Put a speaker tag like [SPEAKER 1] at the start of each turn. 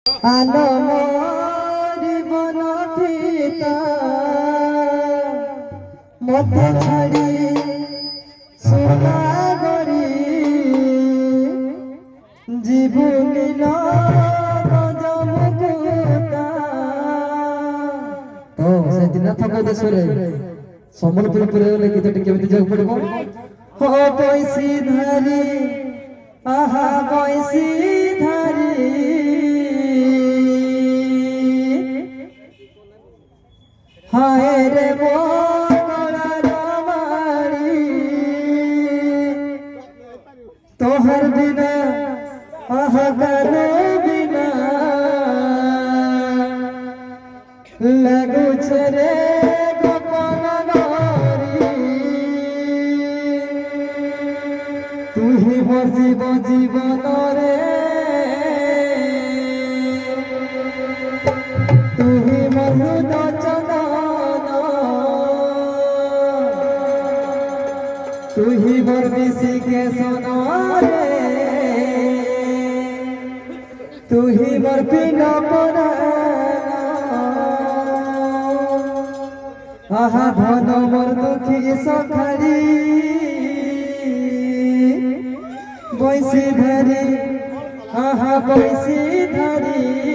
[SPEAKER 1] আলো মরিবন পিতা মধ্যে ছাড়ি সোনা গরি জীবনী জমকুতা তো সেদিন থাকো দেশরে সম্বলপুর পুরে গেলে গীতটি কেমিতি যাক পড়ব হো বৈশি ধারি আহা বৈশি ধারি হায় রে মোরা রমারি তোহর বিনা আহা কানো বিনা লাগুছে রে গোপন গরি তুই মোর জীবন রে তুই মোর तुही मोर मिसी के सोनारे तुही मोर पिना पना आहा धन मोर दुखी सखारी बैसी धरी आहा बैसी धरी